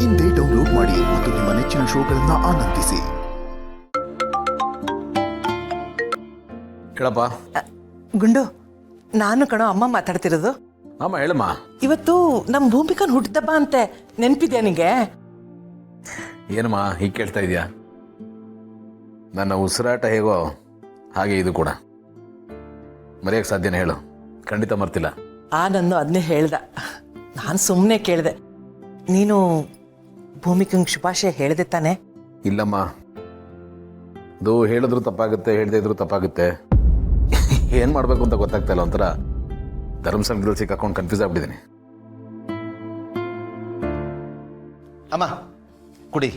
ಇಂದೇ ಡೌನ್ಲೋಡ್ ಮಾಡಿ ಮತ್ತು ನಿಮ್ಮ ನೆಚ್ಚಿನ ಶೋಗಳನ್ನ ಆನಂದಿಸಿ. ಹೇಳಪ್ಪ. ಗುಂಡು, ನಾನು ಕಣೋ ಅಮ್ಮ ಮಾತಾಡ್ತಿರೋದು. ಅಮ್ಮ ಹೇಳಮ್ಮ. ಇವತ್ತು ನಮ್ಮ ಭೂಮಿಕನ್ ಹುಟ್ಟಿದಬ್ಬ ಅಂತೆ, ನೆನ್ಪಿದ್ಯಾ ನಿಂಗೆ? ಏನಮ್ಮ ಹೀಗೆ ಕೇಳ್ತಾ ಇದೀಯಾ? ನನ್ನ ಉಸಿರಾಟ ಹೇಗೋ ಹಾಗೆ ಇದು ಕೂಡ. ಮರೆಯಕ್ಕೆ ಸಾಧ್ಯನೇ? ಹೇಳು, ಖಂಡಿತ ಮರ್ತಿಲ್ಲ. ನಾನು ಅದನ್ನೇ ಹೇಳ್ದ. ನಾನು ಸುಮ್ಮನೆ ಕೇಳಿದೆ. ನೀನು ಭೂಮಿಕಂಗೆ ಶುಭಾಶಯ ಹೇಳಿದೆ ತಾನೆ? ಇಲ್ಲಮ್ಮ, ಅದು ಹೇಳಿದ್ರು ತಪ್ಪಾಗುತ್ತೆ, ಹೇಳದೇ ಇದ್ರು ತಪ್ಪಾಗುತ್ತೆ. ಏನು ಮಾಡಬೇಕು ಅಂತ ಗೊತ್ತಾಗ್ತಾ ಇಲ್ಲ. ಒಂಥರ ಧರ್ಮಸ್ಥಳದಲ್ಲಿ ಸಿಕ್ಕಾಕೊಂಡು ಕನ್ಫ್ಯೂಸ್ ಆಗ್ಬಿಟ್ಟಿದ್ದೀನಿ. ಅಮ್ಮ ಕುಡಿ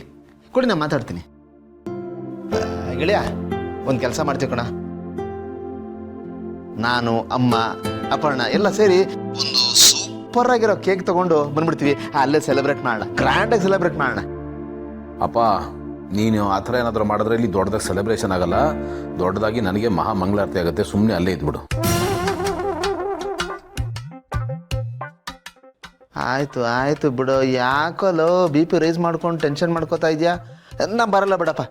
ಕುಡಿ, ನಾನು ಮಾತಾಡ್ತೀನಿ. ಗೆಳೆಯ, ಒಂದು ಕೆಲಸ ಮಾಡ್ತೀವಿ ಕಣ. ನಾನು, ಅಮ್ಮ, ಅಪರ್ಣ ಎಲ್ಲ ಸೇರಿ ಒಂದು ಸೂಪರ್ ಆಗಿರೋ ಕೇಕ್ ತಗೊಂಡು ಬಂದ್ಬಿಡ್ತೀವಿ. ಅಲ್ಲೇ ಸೆಲೆಬ್ರೇಟ್ ಮಾಡೋಣ, ಗ್ರ್ಯಾಂಡಾಗಿ ಸೆಲೆಬ್ರೇಟ್ ಮಾಡೋಣ. ಅಪ್ಪ, ನೀನು ಆ ಥರ ಏನಾದರೂ ಮಾಡಿದ್ರೆ ಇಲ್ಲಿ ದೊಡ್ಡದಾಗಿ ಸೆಲೆಬ್ರೇಷನ್ ಆಗಲ್ಲ. ದೊಡ್ಡದಾಗಿ ನನಗೆ ಮಹಾ ಮಂಗಳಾರತಿ ಆಗುತ್ತೆ. ಸುಮ್ಮನೆ ಅಲ್ಲೇ ಇದ್ಬಿಡು. ಆಯ್ತು ಆಯ್ತು ಬಿಡು, ಯಾಕೋ BP ರೈಸ್ ಮಾಡ್ಕೊಂಡು ಟೆನ್ಷನ್ ಮಾಡ್ಕೋತಾ ಇದೆಯಾ? ನಾ ಬರಲ್ಲ ಬಿಡಪ್ಪ.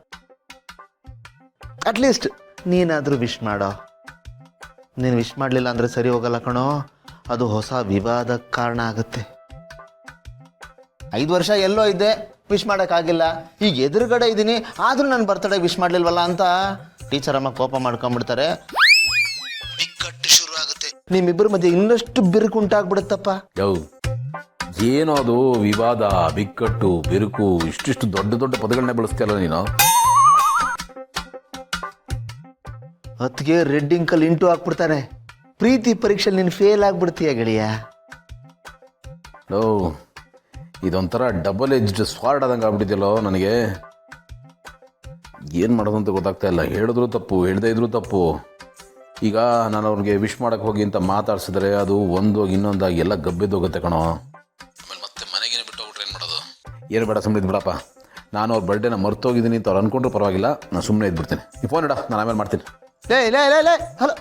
ಅಟ್ಲೀಸ್ಟ್ ನೀನಾದರೂ ವಿಶ್ ಮಾಡೋ. ನೀನು ವಿಶ್ ಮಾಡಲಿಲ್ಲ ಅಂದರೆ ಸರಿ ಹೋಗಲ್ಲ ಕಣೋ. ಅದು ಹೊಸ ವಿವಾದಕ್ಕೆ ಕಾರಣ ಆಗುತ್ತೆ. 5 ವರ್ಷ ಎಲ್ಲೋ ಇದ್ದೆ, ವಿಶ್ ಮಾಡೋಕ್ಕಾಗಿಲ್ಲ. ಈಗ ಎದುರುಗಡೆ ಇದ್ದೀನಿ, ಆದರೂ ನಾನು ಬರ್ತಡೇ ವಿಶ್ ಮಾಡಲಿಲ್ವಲ್ಲ ಅಂತ ಟೀಚರ್ ಅಮ್ಮ ಕೋಪ ಮಾಡ್ಕೊಂಡ್ಬಿಡ್ತಾರೆ. ಬಿಕ್ಕಟ್ಟು ಶುರು ಆಗುತ್ತೆ. ನಿಮ್ಮಿಬ್ಬರ ಮಧ್ಯೆ ಇನ್ನಷ್ಟು ಬಿರುಕು ಉಂಟಾಗ್ಬಿಡುತ್ತಪ್ಪ. ಏನೋ ಅದು ವಿವಾದ, ಬಿಕ್ಕಟ್ಟು, ಬಿರುಕು, ಇಷ್ಟಿಷ್ಟು ದೊಡ್ಡ ದೊಡ್ಡ ಪದಗಳನ್ನ ಬಳಸ್ತೀಯಲ್ಲ ನೀನು. ಹೊತ್ತಿಗೆ ರೆಡ್ ಇಂಕಲ್ ಇಂಟು ಹಾಕ್ಬಿಡ್ತಾರೆ. ಪ್ರೀತಿ ಪರೀಕ್ಷೆಯಲ್ಲಿ ನೀನು ಫೇಲ್ ಆಗ್ಬಿಡ್ತೀಯ ಗೆಳೆಯ. ಇದೊಂಥರ ಡಬಲ್ ಎಜ್ಡ್ ಸ್ವಾರ್ಡ್ ಆದಂಗೆ ಆಗ್ಬಿಟ್ಟಿದ್ಯಲ್ಲೋ ನನಗೆ. ಏನು ಮಾಡೋದು ಅಂತ ಗೊತ್ತಾಗ್ತಾ ಇಲ್ಲ. ಹೇಳಿದ್ರು ತಪ್ಪು, ಹೇಳದೇ ಇದ್ರು ತಪ್ಪು. ಈಗ ನಾನು ಅವ್ರಿಗೆ ವಿಶ್ ಮಾಡೋಕ್ಕೆ ಹೋಗಿ ಅಂತ ಮಾತಾಡ್ಸಿದ್ರೆ ಅದು ಒಂದೋಗಿ ಇನ್ನೊಂದಾಗಿ ಎಲ್ಲ ಗಬ್ಬೆದ್ದೋಗುತ್ತೆ ಕಣೋ. ಆಮೇಲೆ ಮತ್ತೆ ಮನೆಗೇನೆ ಬಿಟ್ಟು ಹೋಗ್ಬಿಟ್ರೆ ಏನು ಮಾಡೋದು? ಏನು ಬೇಡ, ಸುಮ್ಮನೆ ಬಿಡಪ್ಪ. ನಾನು ಅವ್ರ ಬರ್ಡೇನ ಮರ್ತೋಗಿದ್ದೀನಿ ಅಂತ ಅವ್ರು ಅಂದ್ಕೊಂಡ್ರು ಪರವಾಗಿಲ್ಲ. ನಾನು ಸುಮ್ಮನೆ ಇದ್ಬಿಡ್ತೀನಿ. ನೀವು ಫೋನ್ ಇಡ, ನಾನು ಆಮೇಲೆ ಮಾಡ್ತೀನಿ. ಹಲೋ,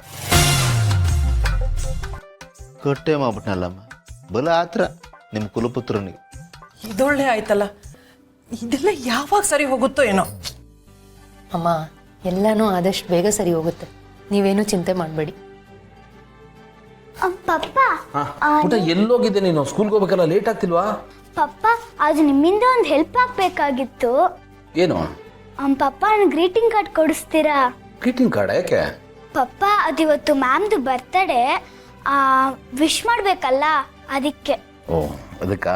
ಕೊಟ್ಟೆ ಮಾಡ್ಬಿಟ್ನಲ್ಲಮ್ಮ. ಬಲ ಆತ್ರ ನಿಮ್ಮ ಕುಲಪುತ್ರನಿಗೆ. ಇದೊಳ್ಳೆ ಆಯ್ತಲ್ಲ. ಇದೆಲ್ಲ ಯಾವಾಗ ಸರಿ ಹೋಗುತ್ತೋ ಏನೋ. ಅಮ್ಮ, ಎಲ್ಲನೂ ಆದಷ್ಟು ಬೇಗ ಸರಿ ಹೋಗುತ್ತೆ, ನೀವೇನು ಚಿಂತೆ ಮಾಡಬೇಡಿ. ಪಪ್ಪ, ಊಟ ಎಲ್ಲೋಗಿದ್ದೆ ನೀನು? ಸ್ಕೂಲ್ಗೆ ಹೋಗ್ಬೇಕಲ್ಲ, ಲೇಟ್ ಆಗ್ತಿಲ್ವಾ? ಪಪ್ಪ, ಅದು ನಿಮ್ಮಿಂದ ಒಂದು ಹೆಲ್ಪ್ ಆಗ್ಬೇಕಾಗಿತ್ತು. ಏನು? ಪಪ್ಪ, ನನಗೆ ಗ್ರೀಟಿಂಗ್ ಕಾರ್ಡ್ ಕೊಡಿಸ್ತೀರಾ? ಗ್ರೀಟಿಂಗ್ ಕಾರ್ಡ್ ಯಾಕೆ? ಪಪ್ಪ, ಅದಿವತ್ತು ಮ್ಯಾಮ್ದು ಬರ್ತಡೇ, ವಿಶ್ ಮಾಡಬೇಕಲ್ಲ, ಅದಕ್ಕೆ. ಓ, ಅದಕ್ಕಾ?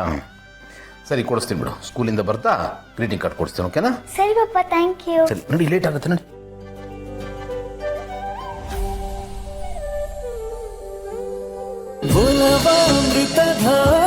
ಸರಿ, ಕೊಡಿಸ್ತೀನಿ ಬಿಡು. ಸ್ಕೂಲಿಂದ ಬರ್ತಾ ಗ್ರೀಟಿಂಗ್ ಕಾರ್ಡ್ ಕೊಡಿಸ್ತೀನಿ, ಓಕೆನಾ? ಸರಿ ಪಪ್ಪ, ಥ್ಯಾಂಕ್ ಯು. ಸರಿ, ನೋಡಿ ಲೇಟ್ ಆಗುತ್ತೆ ನೋಡಿ. ಅಮೃತಧಾರೆ